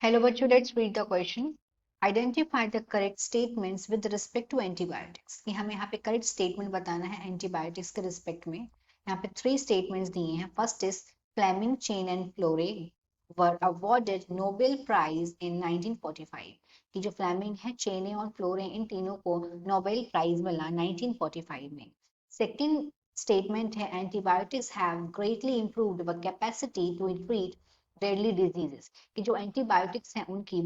Hello, बच्चों, let's read the question. Identify the correct statements with respect to antibiotics. कि हमें यहाँ पे correct statement बताना है antibiotics के respect में. यहाँ पे 3 statements दिए हैं. First is Fleming, Chain and Flore were awarded Nobel Prize in 1945. कि जो Fleming है, Chain और Flore इन तीनों को Nobel Prize मिला 1945 में. Second statement है antibiotics have greatly improved the capacity to treat deadly diseases. कि जो एंटीबायोटिक्स हैं उनकी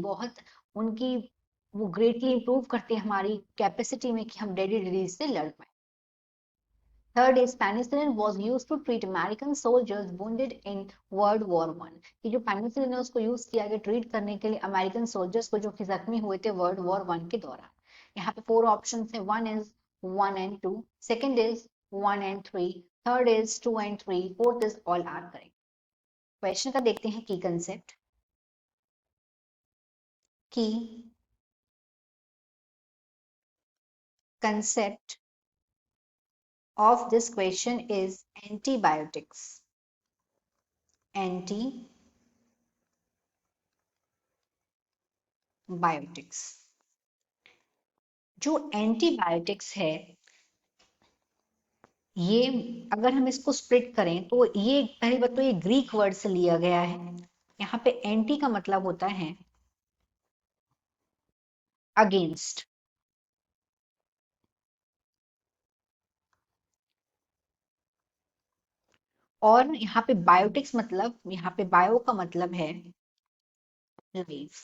वो ग्रेटली इंप्रूव करते हैं हमारी कैपेसिटी में कि हम डेडली डिजीज से लड़ पाए. Third is penicillin was used to treat American soldiers wounded in World War one. कि जो पेनिसिलिन है उसको यूज किया गया ट्रीट करने के लिए अमेरिकन सोल्जर्स को जो कि जख्मी हुए थे वर्ल्ड वॉर वन के दौरान. यहाँ पे 4 ऑप्शन है. One is 1 and 2, second is 1 and 3, third is 2 and 3, fourth is all are correct. Question का देखते हैं की कंसेप्ट. की concept of this question is antibiotics. Antibiotics. जो एंटीबायोटिक्स है ये अगर हम इसको स्प्लिट करें तो ये पहली बात तो ये ग्रीक वर्ड से लिया गया है. यहाँ पे एंटी का मतलब होता है अगेंस्ट. और यहाँ पे बायोटिक्स मतलब यहाँ पे बायो का मतलब है लाइफ.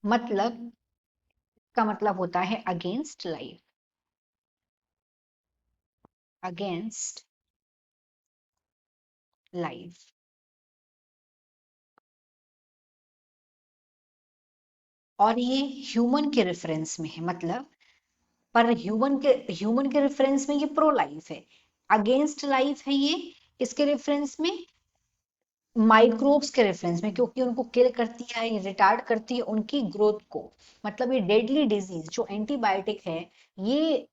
मतलब का मतलब होता है अगेंस्ट लाइफ. Against life. और ये ह्यूमन के रेफरेंस में है. मतलब पर ह्यूमन के रेफरेंस में ये प्रो लाइफ है. अगेंस्ट लाइफ है ये इसके रेफरेंस में माइक्रोब्स के रेफरेंस में, क्योंकि उनको किल करती है, रिटार्ड करती है उनकी ग्रोथ को. मतलब ये डेडली डिजीज जो एंटीबायोटिक है ये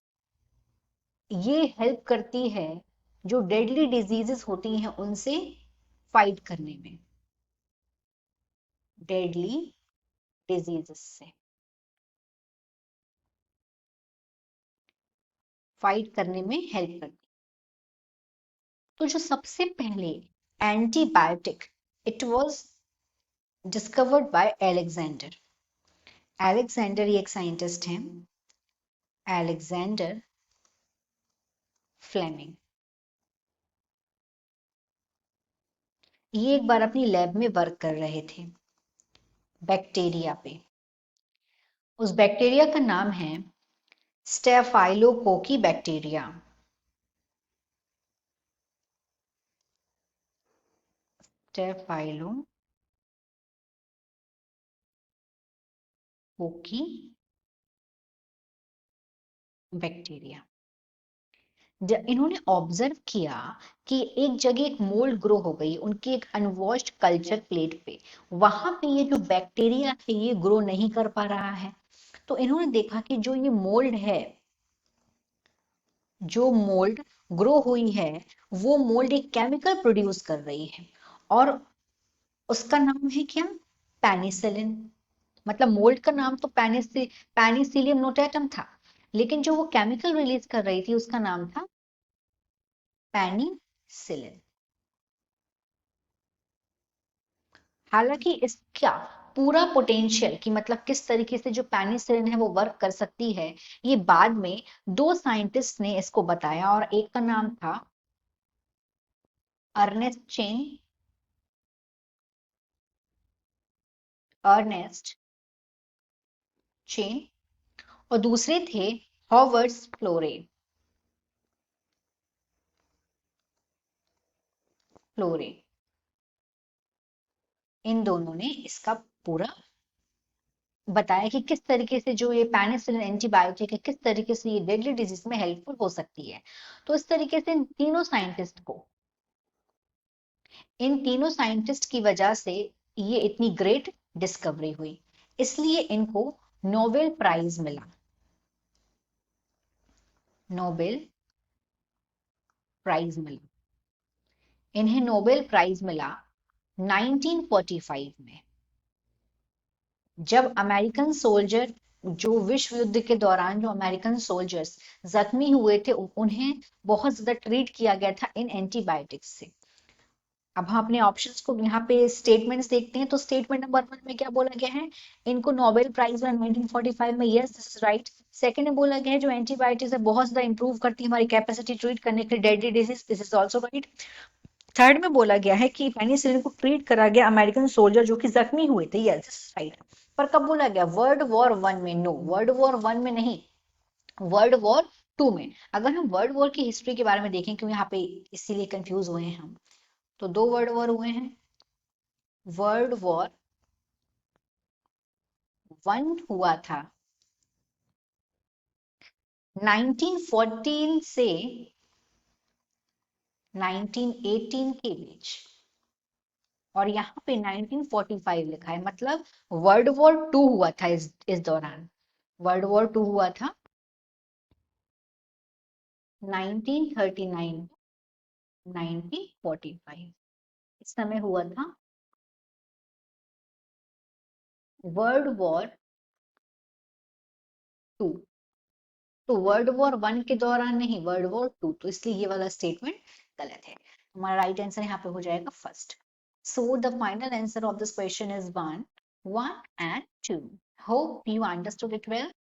ये हेल्प करती है जो डेडली डिजीजेस होती हैं उनसे फाइट करने में. डेडली डिजीजेस से फाइट करने में हेल्प करती. तो जो सबसे पहले antibiotic it was discovered by Alexander. Alexander ये एक साइंटिस्ट हैं. Alexander Fleming. ये एक बार अपनी लैब में वर्क कर रहे थे बैक्टीरिया पे. उस बैक्टीरिया का नाम है स्टेफाइलोकोकी बैक्टीरिया. स्टेफाइलोकोकी बैक्टीरिया. इन्होंने ऑब्जर्व किया कि एक जगह एक मोल्ड ग्रो हो गई उनकी एक अनवॉश्ड कल्चर प्लेट पे. वहां पे ये जो बैक्टीरिया है ये ग्रो नहीं कर पा रहा है. तो इन्होंने देखा कि जो ये मोल्ड है, जो मोल्ड ग्रो हुई है वो मोल्ड एक केमिकल प्रोड्यूस कर रही है. और उसका नाम है क्या? पेनिसिलिन. मतलब मोल्ड का नाम तो पेनिसिलियम नोटेटम था, लेकिन जो वो केमिकल रिलीज कर रही थी उसका नाम था पेनिसिलिन. हालांकि इसका पूरा पोटेंशियल कि मतलब किस तरीके से जो पेनिसिलिन है वो वर्क कर सकती है ये बाद में 2 साइंटिस्ट ने इसको बताया. और एक का नाम था अर्नेस्ट चेन. Ernest chain. और दूसरे थे हॉवर्ड फ्लोरे. फ्लोरे. इन दोनों ने इसका पूरा बताया कि किस तरीके से जो ये पेनिसिलिन एंटीबायोटिक है किस तरीके से ये डेडली डिजीज में हेल्पफुल हो सकती है. तो इस तरीके से इन तीनों साइंटिस्ट की वजह से ये इतनी ग्रेट डिस्कवरी हुई. इसलिए इनको नोबेल प्राइज मिला. नोबेल प्राइज मिला. इन्हें नोबेल प्राइज मिला 1945 में, जब अमेरिकन सोल्जर, जो विश्व युद्ध के दौरान जो अमेरिकन सोल्जर्स जख्मी हुए थे उन्हें बहुत ज्यादा ट्रीट किया गया था इन एंटीबायोटिक्स से। अब हम अपने ऑप्शंस को यहाँ पे स्टेटमेंट्स देखते हैं, तो स्टेटमेंट नंबर 1 में क्या बोला गया है, इनको नोबेल प्राइज मिला 1945 में, yes this is right. Second में बोला गया है जो एंटीबायोटिक्स है बहुत ज्यादा इंप्रूव करती है हमारी कैपेसिटी ट्रीट करने के deadly disease, this is also right. Third में बोला गया है कि पेनिसिलिन को ट्रीट करा गया अमेरिकन सोल्जर जो कि जख्मी हुए थे, यस दिस इज राइट। पर कब बोला गया, वर्ल्ड वॉर 1 में, नो, वर्ल्ड वॉर 1 में नहीं, वर्ल्ड वॉर 2 में। अगर हम वर्ल्ड वॉर की हिस्ट्री के बारे में देखें, क्यों यहाँ पे इसीलिए कंफ्यूज हुए हैं हम, तो 2 वर्ल्ड वॉर हुए हैं। वर्ल्ड वॉर 1 हुआ था 1914 से 1918 के बीच, और यहाँ पे 1945 लिखा है, मतलब वर्ल्ड वॉर 2 हुआ था इस दौरान। वर्ल्ड वॉर 2 हुआ था 1939 1945, इस समय हुआ था वर्ल्ड वॉर 2। तो वर्ल्ड वॉर 1 के दौरान नहीं, वर्ल्ड वॉर 2, तो इसलिए ये वाला स्टेटमेंट गलत है। हमारा राइट आंसर यहाँ पे हो जाएगा first. So the final answer of this question is 1 1 and 2। Hope you understood it well.